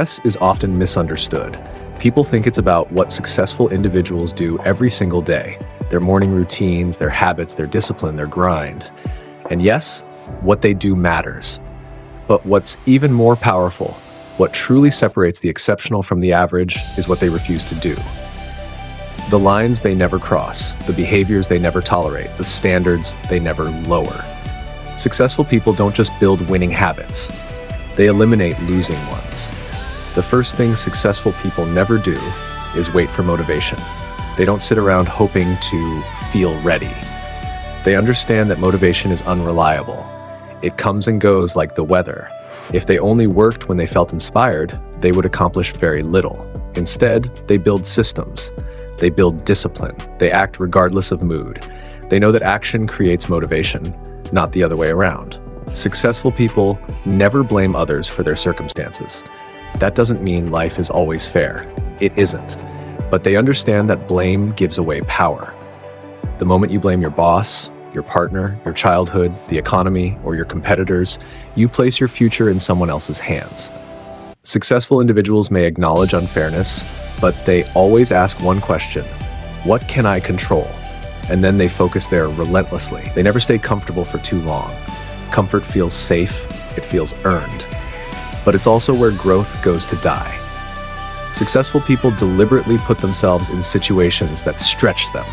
Success is often misunderstood. People think it's about what successful individuals do every single day, their morning routines, their habits, their discipline, their grind. And yes, what they do matters. But what's even more powerful, what truly separates the exceptional from the average, is what they refuse to do. The lines they never cross, the behaviors they never tolerate, the standards they never lower. Successful people don't just build winning habits, they eliminate losing ones. The first thing successful people never do is wait for motivation. They don't sit around hoping to feel ready. They understand that motivation is unreliable. It comes and goes like the weather. If they only worked when they felt inspired, they would accomplish very little. Instead, they build systems. They build discipline. They act regardless of mood. They know that action creates motivation, not the other way around. Successful people never blame others for their circumstances. That doesn't mean life is always fair. It isn't. But they understand that blame gives away power. The moment you blame your boss, your partner, your childhood, the economy, or your competitors, you place your future in someone else's hands. Successful individuals may acknowledge unfairness, but they always ask one question: what can I control? And then they focus there relentlessly. They never stay comfortable for too long. Comfort feels safe, it feels earned. But it's also where growth goes to die. Successful people deliberately put themselves in situations that stretch them.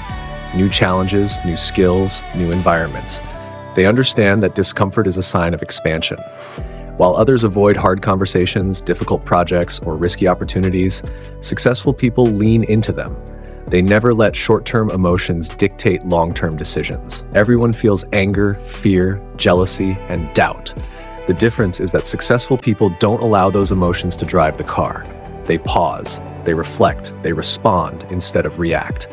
New challenges, new skills, new environments. They understand that discomfort is a sign of expansion. While others avoid hard conversations, difficult projects, or risky opportunities, successful people lean into them. They never let short-term emotions dictate long-term decisions. Everyone feels anger, fear, jealousy, and doubt. The difference is that successful people don't allow those emotions to drive the car. They pause, they reflect, they respond instead of react.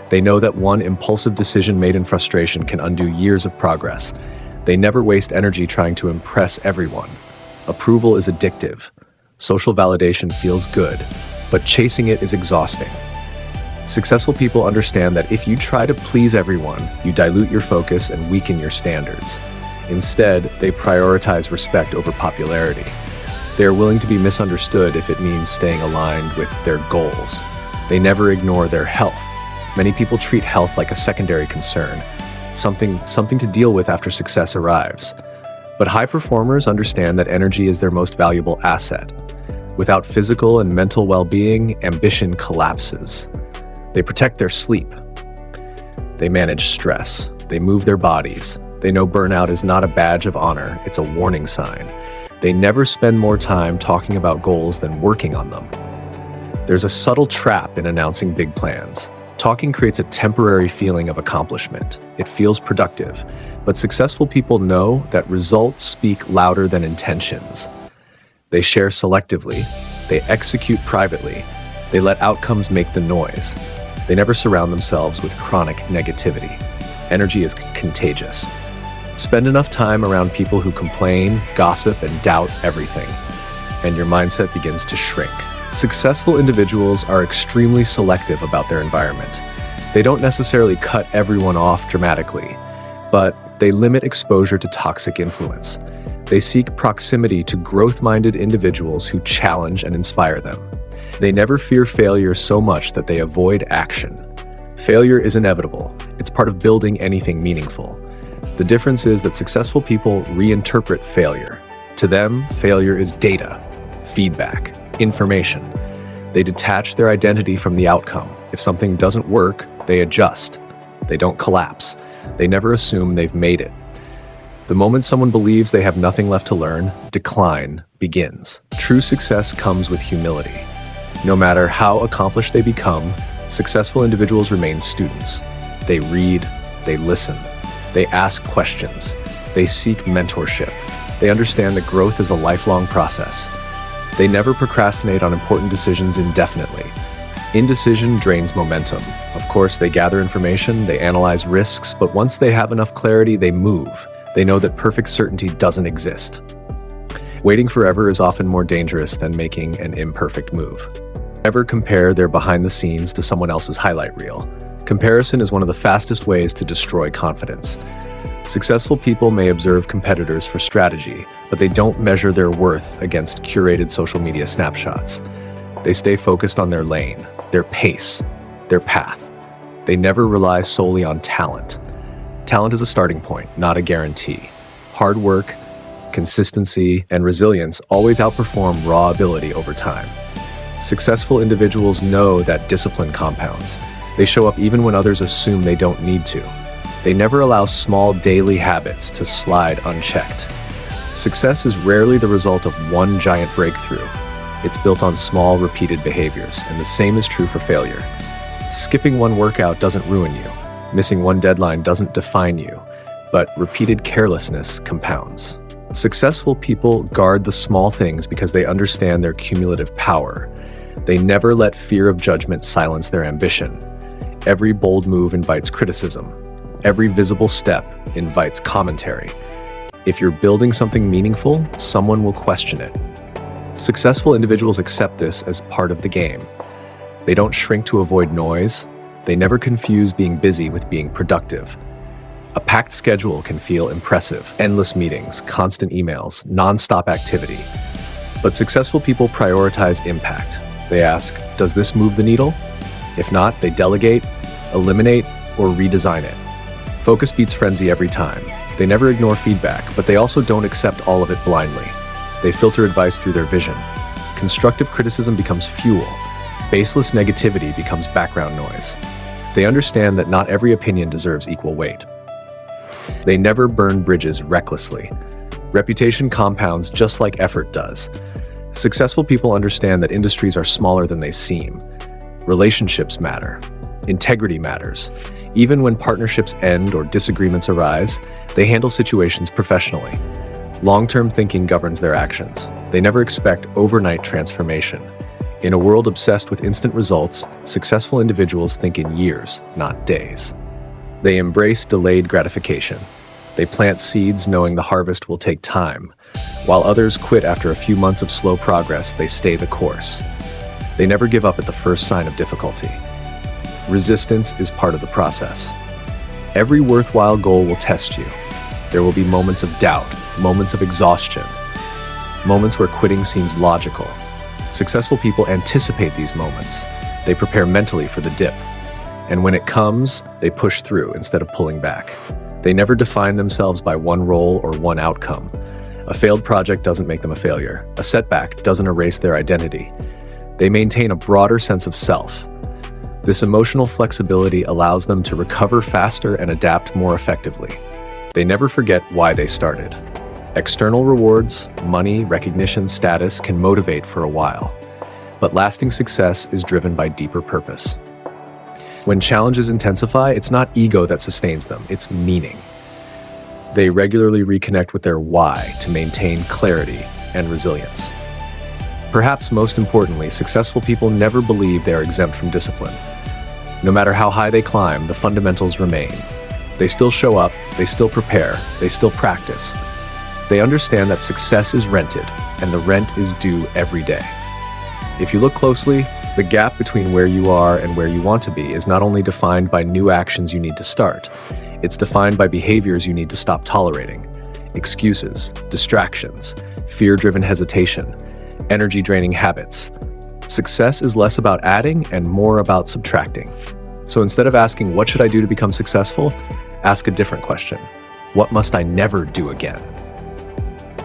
They know that one impulsive decision made in frustration can undo years of progress. They never waste energy trying to impress everyone. Approval is addictive. Social validation feels good, but chasing it is exhausting. Successful people understand that if you try to please everyone, you dilute your focus and weaken your standards. Instead, they prioritize respect over popularity. They are willing to be misunderstood if it means staying aligned with their goals. They never ignore their health. Many people treat health like a secondary concern, something to deal with after success arrives. But high performers understand that energy is their most valuable asset. Without physical and mental well-being, ambition collapses. They protect their sleep. They manage stress. They move their bodies. They know burnout is not a badge of honor, it's a warning sign. They never spend more time talking about goals than working on them. There's a subtle trap in announcing big plans. Talking creates a temporary feeling of accomplishment. It feels productive, but successful people know that results speak louder than intentions. They share selectively. They execute privately. They let outcomes make the noise. They never surround themselves with chronic negativity. Energy is contagious. Spend enough time around people who complain, gossip, and doubt everything, and your mindset begins to shrink. Successful individuals are extremely selective about their environment. They don't necessarily cut everyone off dramatically, but they limit exposure to toxic influence. They seek proximity to growth-minded individuals who challenge and inspire them. They never fear failure so much that they avoid action. Failure is inevitable. It's part of building anything meaningful. The difference is that successful people reinterpret failure. To them, failure is data, feedback, information. They detach their identity from the outcome. If something doesn't work, they adjust. They don't collapse. They never assume they've made it. The moment someone believes they have nothing left to learn, decline begins. True success comes with humility. No matter how accomplished they become, successful individuals remain students. They read, they listen, they ask questions, they seek mentorship. They understand that growth is a lifelong process. They never procrastinate on important decisions indefinitely. Indecision drains momentum. Of course, they gather information, they analyze risks, but once they have enough clarity, they move. They know that perfect certainty doesn't exist. Waiting forever is often more dangerous than making an imperfect move. Never compare their behind the scenes to someone else's highlight reel. Comparison is one of the fastest ways to destroy confidence. Successful people may observe competitors for strategy, but they don't measure their worth against curated social media snapshots. They stay focused on their lane, their pace, their path. They never rely solely on talent. Talent is a starting point, not a guarantee. Hard work, consistency, and resilience always outperform raw ability over time. Successful individuals know that discipline compounds. They show up even when others assume they don't need to. They never allow small daily habits to slide unchecked. Success is rarely the result of one giant breakthrough. It's built on small, repeated behaviors, and the same is true for failure. Skipping one workout doesn't ruin you. Missing one deadline doesn't define you, but repeated carelessness compounds. Successful people guard the small things because they understand their cumulative power. They never let fear of judgment silence their ambition. Every bold move invites criticism. Every visible step invites commentary. If you're building something meaningful, someone will question it. Successful individuals accept this as part of the game. They don't shrink to avoid noise. They never confuse being busy with being productive. A packed schedule can feel impressive. Endless meetings, constant emails, non-stop activity. But successful people prioritize impact. They ask, does this move the needle? If not, they delegate, eliminate, or redesign it. Focus beats frenzy every time. They never ignore feedback, but they also don't accept all of it blindly. They filter advice through their vision. Constructive criticism becomes fuel. Baseless negativity becomes background noise. They understand that not every opinion deserves equal weight. They never burn bridges recklessly. Reputation compounds just like effort does. Successful people understand that industries are smaller than they seem. Relationships matter. Integrity matters. Even when partnerships end or disagreements arise, they handle situations professionally. Long-term thinking governs their actions. They never expect overnight transformation. In a world obsessed with instant results, successful individuals think in years, not days. They embrace delayed gratification. They plant seeds knowing the harvest will take time. While others quit after a few months of slow progress, they stay the course. They never give up at the first sign of difficulty. Resistance is part of the process. Every worthwhile goal will test you. There will be moments of doubt, moments of exhaustion, moments where quitting seems logical. Successful people anticipate these moments. They prepare mentally for the dip. And when it comes, they push through instead of pulling back. They never define themselves by one role or one outcome. A failed project doesn't make them a failure. A setback doesn't erase their identity. They maintain a broader sense of self. This emotional flexibility allows them to recover faster and adapt more effectively. They never forget why they started. External rewards, money, recognition, status can motivate for a while, but lasting success is driven by deeper purpose. When challenges intensify, it's not ego that sustains them, it's meaning. They regularly reconnect with their why to maintain clarity and resilience. Perhaps most importantly, successful people never believe they are exempt from discipline. No matter how high they climb, the fundamentals remain. They still show up, they still prepare, they still practice. They understand that success is rented, and the rent is due every day. If you look closely, the gap between where you are and where you want to be is not only defined by new actions you need to start, it's defined by behaviors you need to stop tolerating. Excuses, distractions, fear-driven hesitation, energy-draining habits. Success is less about adding and more about subtracting. So instead of asking, what should I do to become successful? Ask a different question. What must I never do again?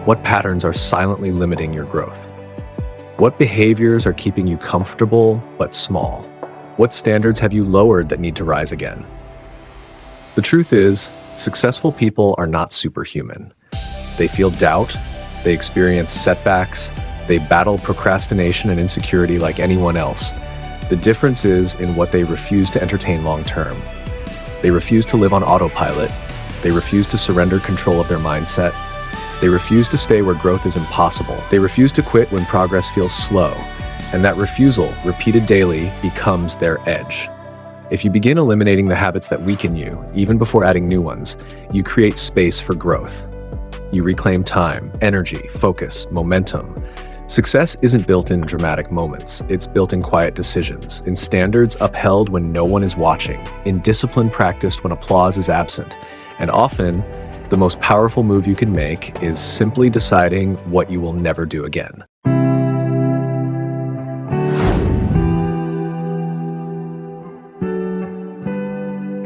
What patterns are silently limiting your growth? What behaviors are keeping you comfortable but small? What standards have you lowered that need to rise again? The truth is, successful people are not superhuman. They feel doubt, they experience setbacks, they battle procrastination and insecurity like anyone else. The difference is in what they refuse to entertain long term. They refuse to live on autopilot. They refuse to surrender control of their mindset. They refuse to stay where growth is impossible. They refuse to quit when progress feels slow. And that refusal, repeated daily, becomes their edge. If you begin eliminating the habits that weaken you, even before adding new ones, you create space for growth. You reclaim time, energy, focus, momentum. Success isn't built in dramatic moments. It's built in quiet decisions, in standards upheld when no one is watching, in discipline practiced when applause is absent, and often The most powerful move you can make is simply deciding what you will never do again.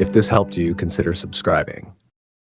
If this helped you, consider subscribing.